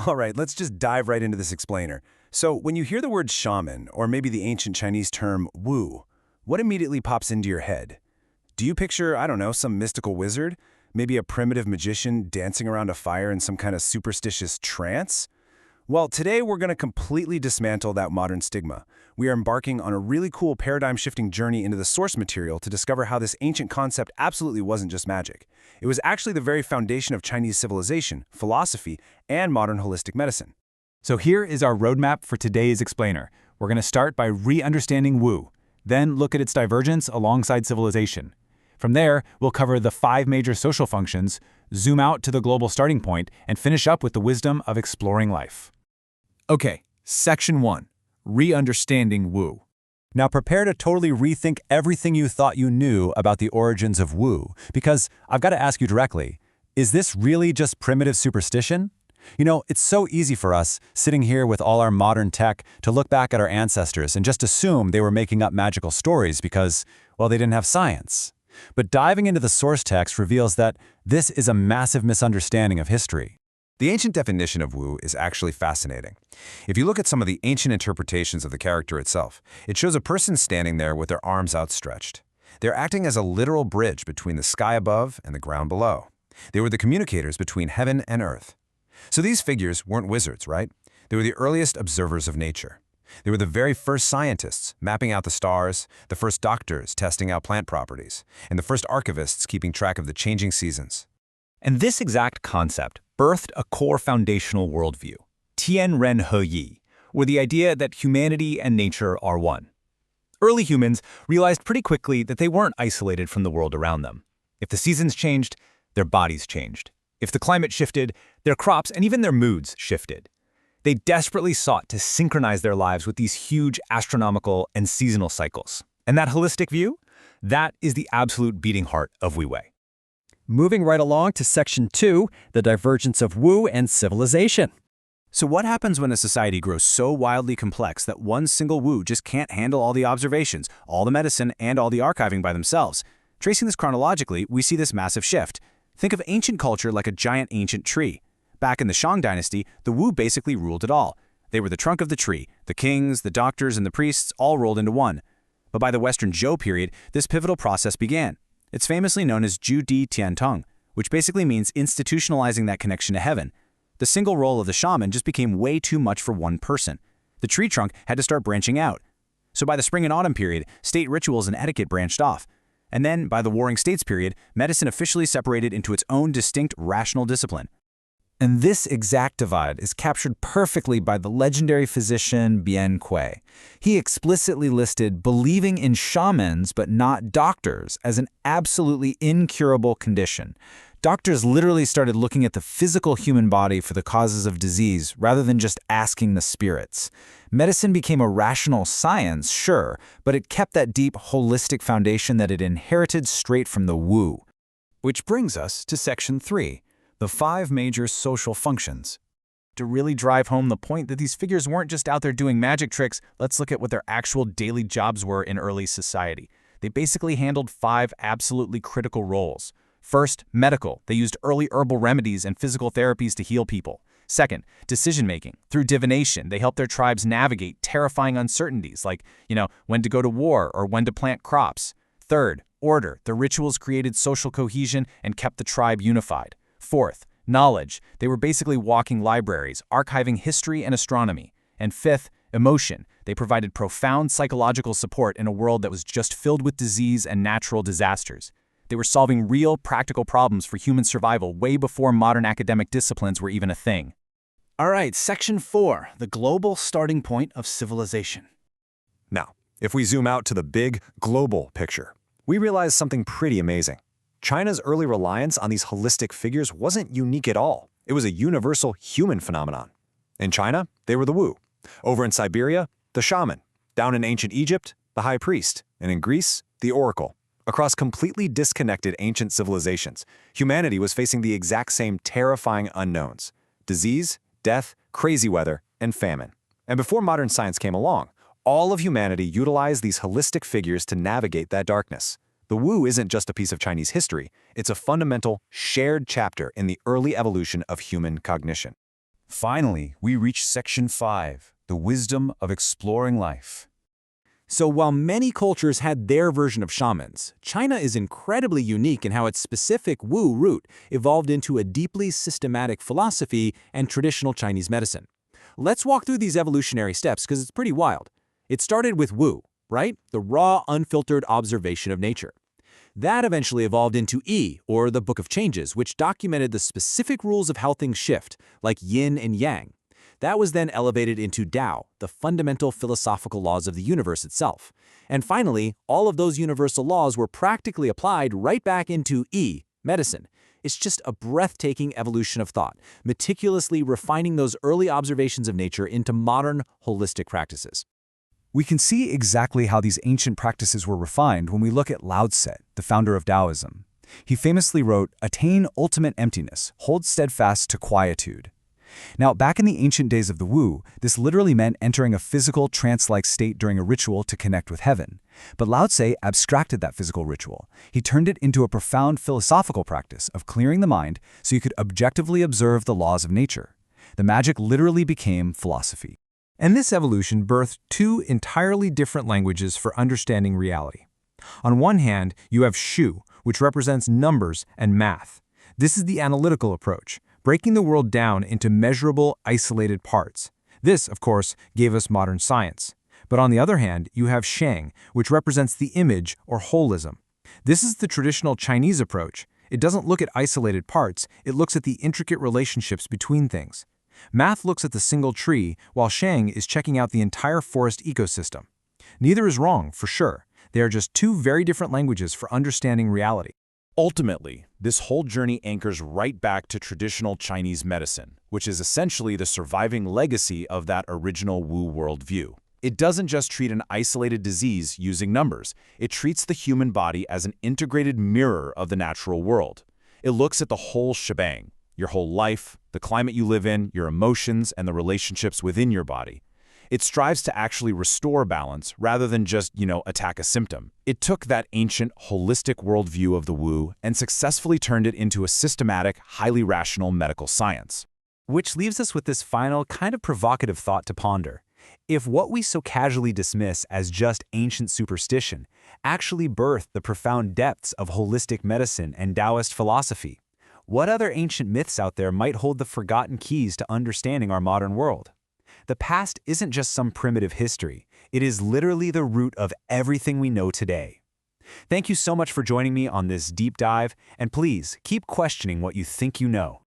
All right, let's just dive right into this explainer. So, when you hear the word shaman, or maybe the ancient Chinese term wu, what immediately pops into your head? Do you picture, I don't know, some mystical wizard? Maybe a primitive magician dancing around a fire in some kind of superstitious trance? Well, today we're going to completely dismantle that modern stigma. We are embarking on a really cool paradigm-shifting journey into the source material to discover how this ancient concept absolutely wasn't just magic. It was actually the very foundation of Chinese civilization, philosophy, and modern holistic medicine. So here is our roadmap for today's explainer. We're going to start by re-understanding Wu, then look at its divergence alongside civilization. From there, we'll cover the 5 major social functions, zoom out to the global starting point, and finish up with the wisdom of exploring life. Okay, Section 1. Re-understanding Wu. Now prepare to totally rethink everything you thought you knew about the origins of Wu, because I've got to ask you directly, is this really just primitive superstition? You know, it's so easy for us, sitting here with all our modern tech, to look back at our ancestors and just assume they were making up magical stories because, well, they didn't have science. But diving into the source text reveals that this is a massive misunderstanding of history. The ancient definition of Wu is actually fascinating. If you look at some of the ancient interpretations of the character itself, it shows a person standing there with their arms outstretched. They're acting as a literal bridge between the sky above and the ground below. They were the communicators between heaven and earth. So these figures weren't wizards, right? They were the earliest observers of nature. They were the very first scientists mapping out the stars, the first doctors testing out plant properties, and the first archivists keeping track of the changing seasons. And this exact concept birthed a core foundational worldview, Tian Ren He Yi, or the idea that humanity and nature are one. Early humans realized pretty quickly that they weren't isolated from the world around them. If the seasons changed, their bodies changed. If the climate shifted, their crops and even their moods shifted. They desperately sought to synchronize their lives with these huge astronomical and seasonal cycles. And that holistic view? That is the absolute beating heart of Wu Wei. Moving right along to Section 2, the divergence of Wu and civilization. So what happens when a society grows so wildly complex that one single Wu just can't handle all the observations, all the medicine, and all the archiving by themselves? Tracing this chronologically, we see this massive shift. Think of ancient culture like a giant ancient tree. Back in the Shang dynasty, the Wu basically ruled it all. They were the trunk of the tree. The kings, the doctors, and the priests all rolled into one. But by the Western Zhou period, this pivotal process began. It's famously known as Zhu Di Tiantong, which basically means institutionalizing that connection to heaven. The single role of the shaman just became way too much for one person. The tree trunk had to start branching out. So by the Spring and Autumn period, state rituals and etiquette branched off. And then, by the Warring States period, medicine officially separated into its own distinct rational discipline. And this exact divide is captured perfectly by the legendary physician Bian Kui. He explicitly listed believing in shamans but not doctors as an absolutely incurable condition. Doctors literally started looking at the physical human body for the causes of disease rather than just asking the spirits. Medicine became a rational science, sure, but it kept that deep, holistic foundation that it inherited straight from the Wu. Which brings us to Section 3. The 5 major social functions. To really drive home the point that these figures weren't just out there doing magic tricks, let's look at what their actual daily jobs were in early society. They basically handled 5 absolutely critical roles. First, medical. They used early herbal remedies and physical therapies to heal people. Second, decision-making. Through divination, they helped their tribes navigate terrifying uncertainties like, when to go to war or when to plant crops. Third, order. The rituals created social cohesion and kept the tribe unified. Fourth, knowledge. They were basically walking libraries, archiving history and astronomy. And fifth, emotion. They provided profound psychological support in a world that was just filled with disease and natural disasters. They were solving real, practical problems for human survival way before modern academic disciplines were even a thing. All right, Section 4, the global starting point of civilization. Now, if we zoom out to the big, global picture, we realize something pretty amazing. China's early reliance on these holistic figures wasn't unique at all. It was a universal human phenomenon. In China, they were the Wu. Over in Siberia, the shaman. Down in ancient Egypt, the high priest. And in Greece, the oracle. Across completely disconnected ancient civilizations, humanity was facing the exact same terrifying unknowns: disease, death, crazy weather, and famine. And before modern science came along, all of humanity utilized these holistic figures to navigate that darkness. The Wu isn't just a piece of Chinese history, it's a fundamental, shared chapter in the early evolution of human cognition. Finally, we reach Section 5, the wisdom of exploring life. So while many cultures had their version of shamans, China is incredibly unique in how its specific Wu root evolved into a deeply systematic philosophy and traditional Chinese medicine. Let's walk through these evolutionary steps because it's pretty wild. It started with Wu, right? The raw, unfiltered observation of nature. That eventually evolved into Yi, or the Book of Changes, which documented the specific rules of how things shift, like yin and yang. That was then elevated into Tao, the fundamental philosophical laws of the universe itself. And finally, all of those universal laws were practically applied right back into Yi, medicine. It's just a breathtaking evolution of thought, meticulously refining those early observations of nature into modern, holistic practices. We can see exactly how these ancient practices were refined when we look at Lao Tse, the founder of Taoism. He famously wrote, "Attain ultimate emptiness, hold steadfast to quietude." Now, back in the ancient days of the Wu, this literally meant entering a physical, trance-like state during a ritual to connect with heaven. But Lao Tse abstracted that physical ritual. He turned it into a profound philosophical practice of clearing the mind so you could objectively observe the laws of nature. The magic literally became philosophy. And this evolution birthed two entirely different languages for understanding reality. On one hand, you have Shu, which represents numbers and math. This is the analytical approach, breaking the world down into measurable, isolated parts. This, of course, gave us modern science. But on the other hand, you have Shang, which represents the image or holism. This is the traditional Chinese approach. It doesn't look at isolated parts, it looks at the intricate relationships between things. Math looks at the single tree, while Shang is checking out the entire forest ecosystem. Neither is wrong, for sure. They are just two very different languages for understanding reality. Ultimately, this whole journey anchors right back to traditional Chinese medicine, which is essentially the surviving legacy of that original Wu worldview. It doesn't just treat an isolated disease using numbers. It treats the human body as an integrated mirror of the natural world. It looks at the whole shebang, your whole life, the climate you live in, your emotions, and the relationships within your body. It strives to actually restore balance rather than just, attack a symptom. It took that ancient, holistic worldview of the Wu and successfully turned it into a systematic, highly rational medical science. Which leaves us with this final, kind of provocative thought to ponder. If what we so casually dismiss as just ancient superstition actually birthed the profound depths of holistic medicine and Taoist philosophy, what other ancient myths out there might hold the forgotten keys to understanding our modern world? The past isn't just some primitive history. It is literally the root of everything we know today. Thank you so much for joining me on this deep dive, and please keep questioning what you think you know.